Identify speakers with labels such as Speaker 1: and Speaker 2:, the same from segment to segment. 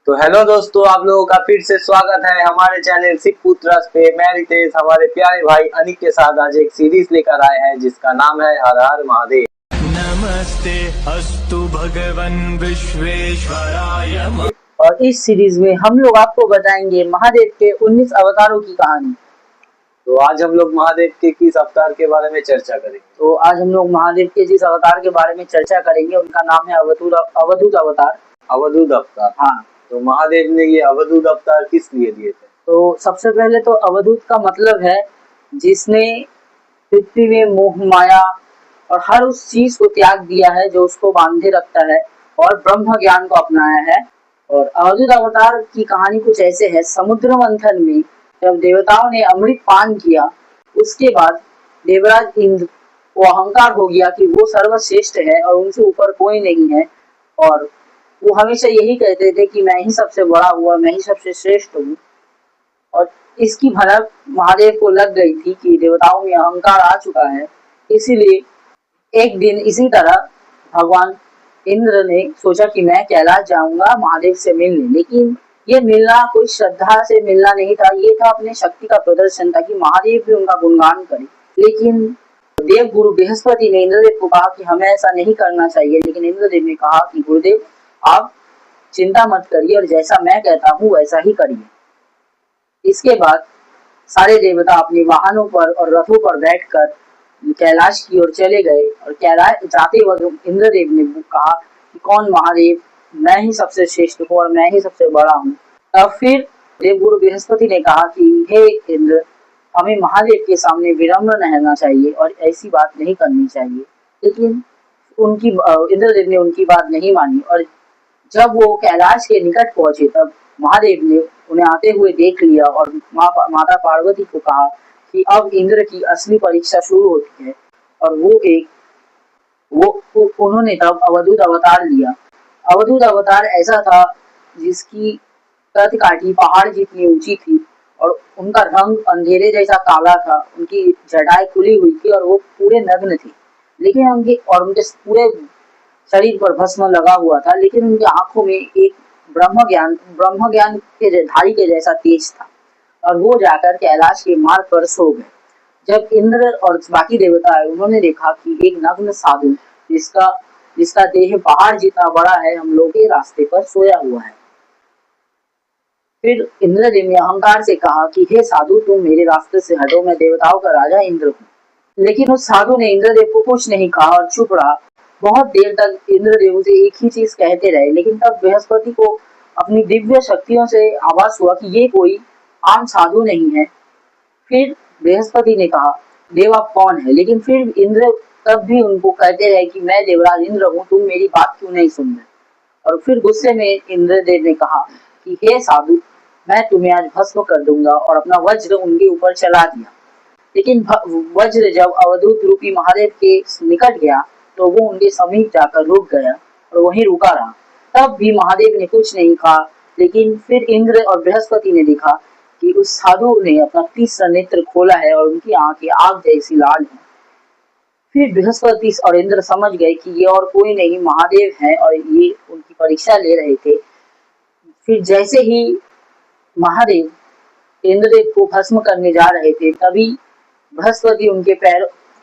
Speaker 1: तो हेलो दोस्तों, आप लोगों का फिर से स्वागत है हमारे चैनल सिख पुत्रस पे। मैं रितेश हमारे प्यारे भाई अनिक के साथ आज एक सीरीज लेकर आए हैं जिसका नाम है हर हर महादेव।
Speaker 2: नमस्ते अस्तु भगवन विश्वेश्वराय।
Speaker 3: और इस सीरीज में हम लोग आपको बताएंगे महादेव के 19 अवतारों की कहानी।
Speaker 1: तो आज हम लोग महादेव के किस अवतार के बारे में चर्चा करेंगे?
Speaker 3: तो आज हम लोग महादेव के जिस अवतार के बारे में चर्चा करेंगे उनका नाम है अवधूत अवतार।
Speaker 1: अवधूत अवतार।
Speaker 3: हाँ,
Speaker 1: तो महादेव ने ये अवधूत अवतार किस लिए दिए थे?
Speaker 3: तो सबसे पहले तो अवधूत का मतलब है जिसने पृथ्वी में मोह माया और हर उस चीज को त्याग दिया है जो उसको बांधे रखता है और ब्रह्म ज्ञान को अपनाया है। और अवधूत अवतार की कहानी कुछ ऐसे है। समुद्र मंथन में जब देवताओं ने अमृत पान किया उसके बाद देवराज इंद्र को अहंकार हो गया कि वो सर्वश्रेष्ठ है और उनसे ऊपर कोई नहीं है। और वो हमेशा यही कहते थे कि मैं ही सबसे बड़ा हूँ और मैं ही सबसे श्रेष्ठ हूँ। और इसकी भनक महादेव को लग गई थी कि देवताओं में अहंकार आ चुका है। इसीलिए एक दिन इसी तरह भगवान इंद्र ने सोचा कि मैं कैलाश जाऊंगा महादेव से मिलने, लेकिन ये मिलना कोई श्रद्धा से मिलना नहीं था, ये था अपने शक्ति का प्रदर्शन था कि महादेव भी उनका गुणगान करे। लेकिन देव गुरु बृहस्पति ने इंद्रदेव को कहा कि हमें ऐसा नहीं करना चाहिए, लेकिन इंद्रदेव ने कहा कि गुरुदेव आप चिंता मत करिए और जैसा मैं कहता हूँ वैसा ही करिए। इसके बाद सारे देवता अपने वाहनों पर और रथों पर बैठकर कैलाश की ओर चले गए। और कैलाश जाते वक्त इंद्रदेव ने कहा कि कौन महादेव, मैं ही सबसे श्रेष्ठ हूँ और मैं ही सबसे बड़ा हूँ। तब फिर देवगुरु बृहस्पति ने कहा कि हे इंद्र, हमें महादेव के सामने विनम्र रहना चाहिए और ऐसी बात नहीं करनी चाहिए। लेकिन इंद्रदेव ने उनकी बात नहीं मानी और जब वो कैलाश के निकट पहुंचे तब महादेव ने उन्हें आते हुए देख लिया और माता पार्वती को कहा कि अब इंद्र की असली परीक्षा शुरू होती है। और उन्होंने तब अवधूत अवतार लिया। अवधूत अवतार ऐसा था जिसकी कद काठी पहाड़ जितनी ऊंची थी और उनका रंग अंधेरे जैसा काला था। उनकी जटाएं खुली हुई थी और वो पूरे नग्न थे, लेकिन उनके पूरे शरीर पर भस्म लगा हुआ था, लेकिन उनकी आंखों में एक ब्रह्म ज्ञान के धारी के जैसा तेज था। और वो जाकर कैलाश के मार्ग पर सो गए। जब इंद्र और बाकी देवता आए उन्होंने देखा कि एक नग्न साधु जिसका देह पहाड़ जितना बड़ा है हम लोग के रास्ते पर सोया हुआ है। फिर इंद्रदेव ने अहंकार से कहा कि हे साधु, तुम मेरे रास्ते से हटो, मैं देवताओं का राजा इंद्र हूँ। लेकिन उस साधु ने इंद्रदेव को कुछ नहीं कहा और चुप रहा। बहुत देर तक इंद्रदेव से एक ही चीज कहते रहे, लेकिन तब बृहस्पति को अपनी दिव्य शक्तियों से आभास हुआ कि ये कोई आम साधु नहीं है। फिर बृहस्पति ने कहा, देव आप कौन है? लेकिन फिर इंद्र तब भी उनको कहते रहे कि मैं देवराज इंद्र हूँ, तुम मेरी बात क्यों नहीं सुन रहे? और फिर गुस्से में इंद्रदेव ने कहा कि हे साधु, मैं तुम्हें आज भस्म कर दूंगा और अपना वज्र उनके ऊपर चला दिया। लेकिन वज्र जब अवधूत रूपी महादेव के निकट गया तो वो उनके समीप जाकर रुक गया और वहीं रुका रहा। तब भी महादेव ने कुछ नहीं कहा। लेकिन फिर इंद्र और बृहस्पति ने देखा कि उस साधु ने अपना तीसरा नेत्र खोला है और उनकी आंखें आग जैसी लाल हैं। फिर बृहस्पति और इंद्र समझ गए कि ये और कोई नहीं महादेव है और ये उनकी परीक्षा ले रहे थे। फिर जैसे ही महादेव इंद्रदेव को भस्म करने जा रहे थे तभी बृहस्पति उनके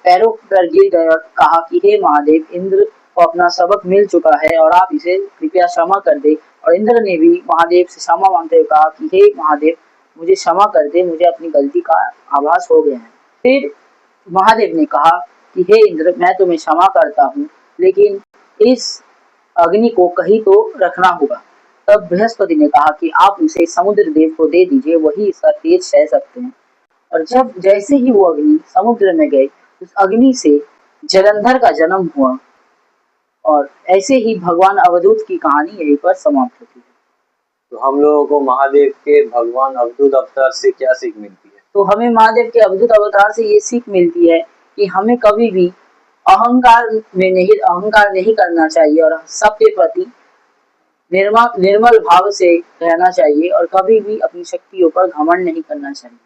Speaker 3: पैरों पर गिर गए और कहा कि हे महादेव, इंद्र को अपना सबक मिल चुका है और आप इसे कृपया क्षमा कर दे। और इंद्र ने भी महादेव से क्षमा मांगते हुए कहा कि हे महादेव, मुझे क्षमा कर दे, मुझे अपनी गलती का आभास हो गया है। फिर महादेव ने कहा कि हे इंद्र, मैं तुम्हें क्षमा करता हूँ, लेकिन इस अग्नि को कहीं तो रखना होगा। तब बृहस्पति ने कहा कि आप इसे समुद्र देव को दे दीजिए, वही इसका तेज सह सकते हैं। और जब जैसे ही वो अग्नि समुद्र में गए उस अग्नि से जलंधर का जन्म हुआ। और ऐसे ही भगवान अवधूत की कहानी यहीं पर समाप्त होती है।
Speaker 1: तो हम लोगों को महादेव के भगवान अवधूत अवतार से क्या सीख मिलती है?
Speaker 3: तो हमें महादेव के अवधूत अवतार से ये सीख मिलती है कि हमें कभी भी अहंकार नहीं करना चाहिए और सबके प्रति निर्मल भाव से रहना चाहिए और कभी भी अपनी शक्तियों पर घमंड नहीं करना चाहिए।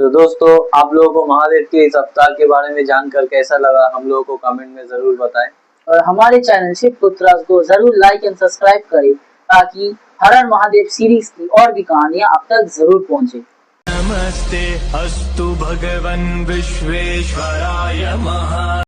Speaker 1: तो दोस्तों, आप लोगों को महादेव के इस अवतार के बारे में जानकर कैसा लगा हम लोगों को कमेंट में जरूर बताएं।
Speaker 3: और हमारे चैनल शिव पुत्रस को जरूर लाइक एंड सब्सक्राइब करें ताकि हर हर महादेव सीरीज की और भी कहानियां आप तक जरूर पहुंचे।
Speaker 2: नमस्ते अस्तु भगवन् विश्वेश्वराय महा